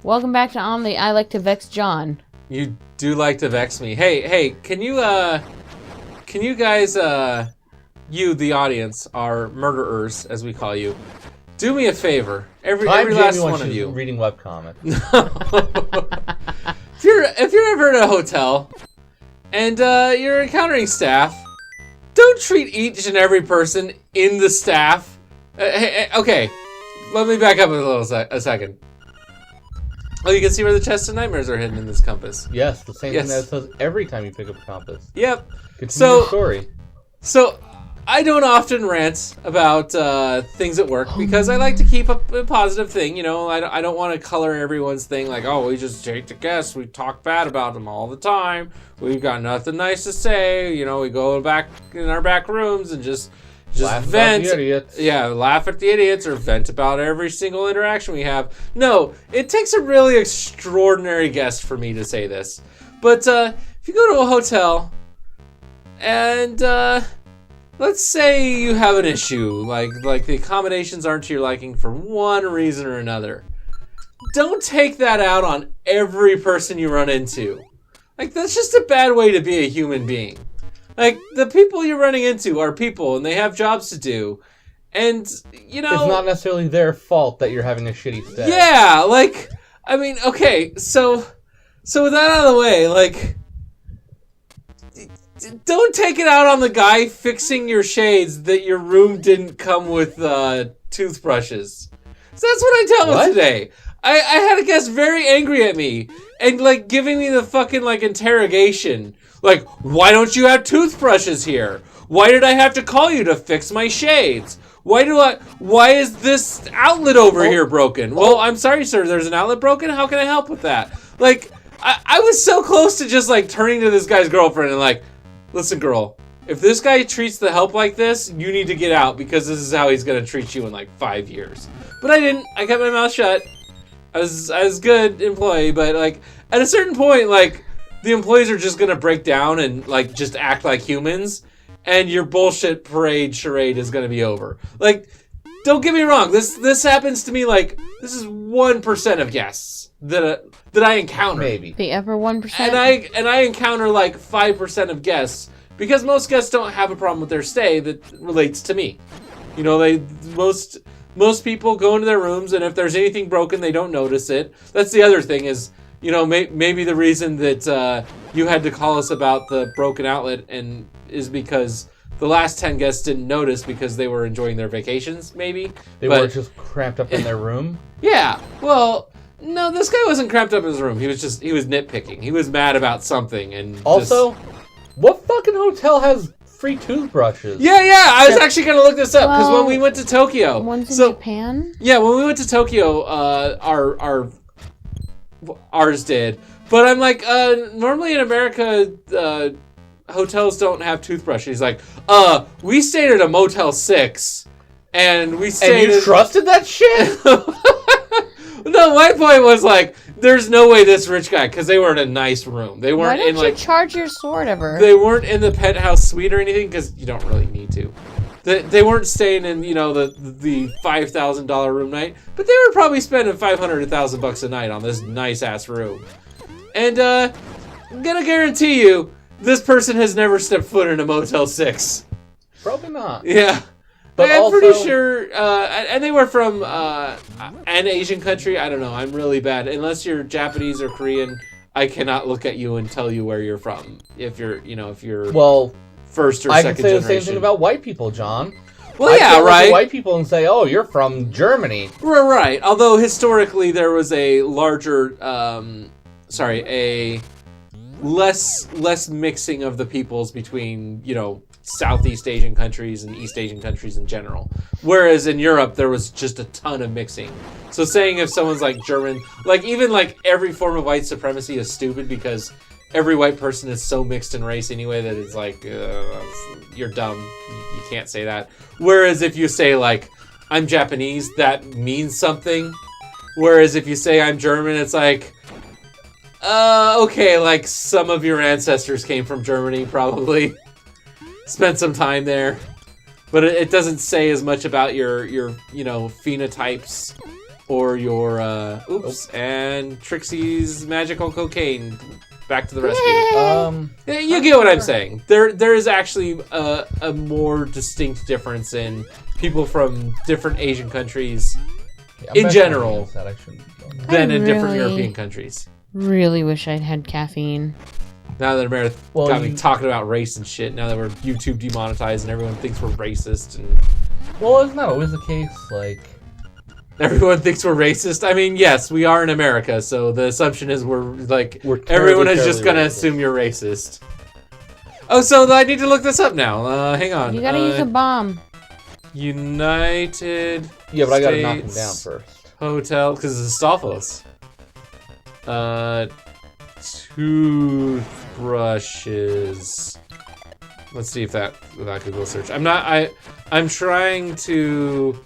Welcome back to Omni. I like to vex John. You do like to vex me. Hey, can you guys, you, the audience, our murderers, as we call you, do me a favor. Every last one of you. Reading webcomics. If you're ever in a hotel and you're encountering staff, don't treat each and every person in the staff. Okay, let me back up a second. Oh, you can see where the chests of nightmares are hidden in this compass. Yes, the same thing that it says every time you pick up a compass. Yep. Continue your story. So, I don't often rant about things at work because I like to keep up a positive thing. You know, I don't want to color everyone's thing like, oh, we just take the guests. We talk bad about them all the time. We've got nothing nice to say. You know, we go back in our back rooms and just laugh vent. About the idiots. Yeah, laugh at the idiots or vent about every single interaction we have. No, it takes a really extraordinary guest for me to say this. But if you go to a hotel and let's say you have an issue, like the accommodations aren't to your liking for one reason or another, don't take that out on every person you run into. Like, that's just a bad way to be a human being. Like, the people you're running into are people, and they have jobs to do. And, you know... It's not necessarily their fault that you're having a shitty stay. Yeah, like, I mean, okay, so with that out of the way, like, don't take it out on the guy fixing your shades that your room didn't come with toothbrushes. So that's what I tell him today. I had a guest very angry at me and, like, giving me the fucking, like, interrogation. Like, why don't you have toothbrushes here? Why did I have to call you to fix my shades? Why is this outlet over here broken? Well, I'm sorry, sir, there's an outlet broken? How can I help with that? Like, I was so close to just, like, turning to this guy's girlfriend and, like, listen, girl, if this guy treats the help like this, you need to get out because this is how he's going to treat you in, like, 5 years. But I didn't. I kept my mouth shut. I was a good employee, but, like, at a certain point, like, the employees are just going to break down and, like, just act like humans, and your bullshit parade charade is going to be over. Like, don't get me wrong. This happens to me, like, this is 1% of guests that I encounter. Maybe. The upper 1%? And I encounter, like, 5% of guests, because most guests don't have a problem with their stay that relates to me. You know, most people go into their rooms, and if there's anything broken, they don't notice it. That's the other thing is, you know, maybe the reason that you had to call us about the broken outlet and is because the last 10 guests didn't notice because they were enjoying their vacations, maybe. They were just cramped up in their room? Yeah, well, no, this guy wasn't cramped up in his room. He was nitpicking. He was mad about something. And also, what fucking hotel has free toothbrushes? Yeah, I was actually going to look this up because when we went to Tokyo. One's in Japan? Yeah, when we went to Tokyo, ours did. But I'm like, normally in America, hotels don't have toothbrushes. He's like, we stayed at a Motel 6, and we stayed. And you trusted that shit? No, my point was like, there's no way this rich guy, because they were in a nice room. They weren't Why don't you charge your sword ever? They weren't in the penthouse suite or anything, because you don't really need to. They weren't staying in, you know, the $5,000 room night, but they were probably spending $500 to $1,000 a night on this nice ass room. And I'm gonna guarantee you, this person has never stepped foot in a Motel 6. Probably not. Yeah. But I'm pretty sure, and they were from an Asian country. I don't know. I'm really bad. Unless you're Japanese or Korean, I cannot look at you and tell you where you're from. If you're well, first or I second can say generation. the same thing about white people, John. Well, I yeah, can look right. at white people and say, "Oh, you're from Germany." Right. Although historically there was a larger, a less mixing of the peoples between, you know, Southeast Asian countries and East Asian countries in general. Whereas in Europe, there was just a ton of mixing. So saying if someone's like German, like even like every form of white supremacy is stupid because every white person is so mixed in race anyway that it's like, you're dumb. You can't say that. Whereas if you say like, I'm Japanese, that means something. Whereas if you say I'm German, it's like, okay, like some of your ancestors came from Germany probably. Spent some time there, but it doesn't say as much about your you know, phenotypes or your and Trixie's magical cocaine. Back to the rescue. You get what I'm saying. There is actually a more distinct difference in people from different Asian countries in general than in different European countries. Really wish I'd had caffeine. Now that Amarith got me talking about race and shit, now that we're YouTube demonetized and everyone thinks we're racist and... Well, isn't that always the case? Like... Everyone thinks we're racist. I mean, yes, we are in America, so the assumption is we're everyone is just gonna assume you're racist. Oh, so I need to look this up now. Hang on. You gotta use a bomb. United Yeah, but I gotta knock him down first. Hotel, because it's Stavros. Toothbrushes. Let's see if that without Google search. I'm trying to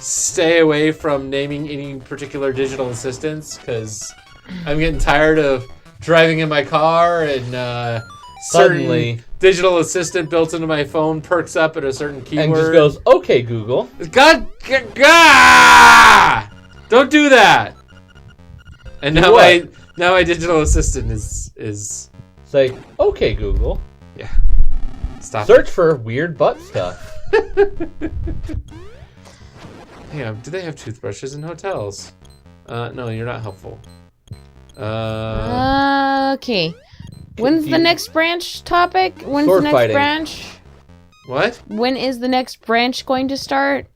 stay away from naming any particular digital assistants because I'm getting tired of driving in my car and suddenly digital assistant built into my phone perks up at a certain keyword and just goes, "Okay, Google." God, don't do that. And now my digital assistant is say, "Okay, Google." Yeah. Stop. Search for weird butt stuff. Yeah, do they have toothbrushes in hotels? No, you're not helpful. Okay. When's the next branch topic? When's Sword the next fighting. branch? What? When is the next branch going to start?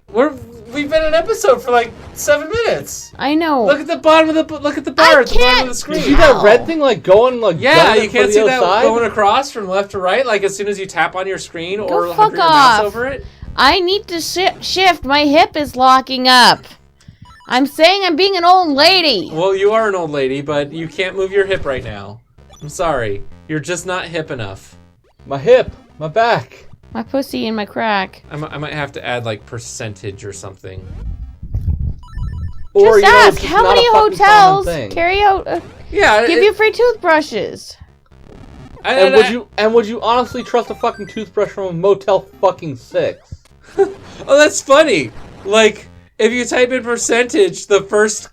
We've been an episode for like 7 minutes. I know. Look at the bottom of the at the bar at the bottom of the screen. You see that red thing going Yeah, you can't see that side? going across from left to right. Like as soon as you tap on your screen or Go hover fuck your mouse off. over it. I need to shift. My hip is locking up. I'm saying I'm being an old lady. Well, you are an old lady, but you can't move your hip right now. I'm sorry. You're just not hip enough. My hip, my back. My pussy and my crack. I might have to add like percentage or something. Or, Just ask, how many hotels carry out give you free toothbrushes? And would you honestly trust a fucking toothbrush from a Motel fucking 6? Oh, that's funny. Like, if you type in percentage, the first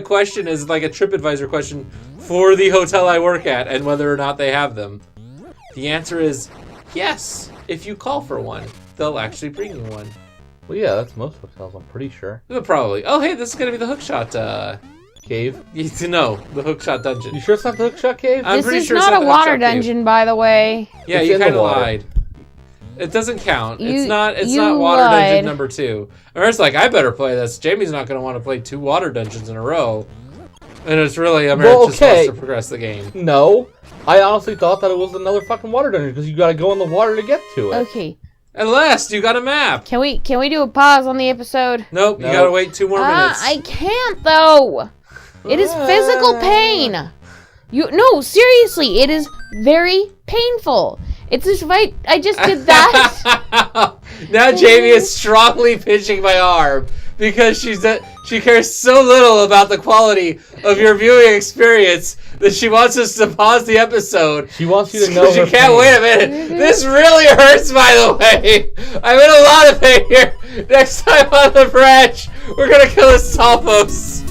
question is like a TripAdvisor question for the hotel I work at and whether or not they have them. The answer is yes. If you call for one, they'll actually bring you one. Well, yeah, that's most hotels, I'm pretty sure. Probably. Oh, hey, this is gonna be the hookshot Cave? No, the hookshot dungeon. You sure it's not the hookshot cave? I'm This pretty is sure it's not a the water hookshot cave. dungeon, by the way. Yeah, It's you in the kind of water. lied. It doesn't count. You It's not water lied. dungeon number 2. Or it's like, I better play this. Jamie's not going to want to play 2 water dungeons in a row. And it's really, Amarith just wants to progress the game. No. I honestly thought that it was another fucking water dungeon because you gotta go in the water to get to it. Okay. At last, you got a map. Can we do a pause on the episode? Nope, you gotta wait 2 more minutes. I can't though. It is physical pain. No, seriously, it is very painful. It's just I just did that. Now Jamie is strongly pinching my arm because she cares so little about the quality of your viewing experience that she wants us to pause the episode. She wants you to know She her can't pain. wait a minute. This really hurts, by the way. I'm in a lot of pain here. Next time on the branch, we're gonna kill a Salpos.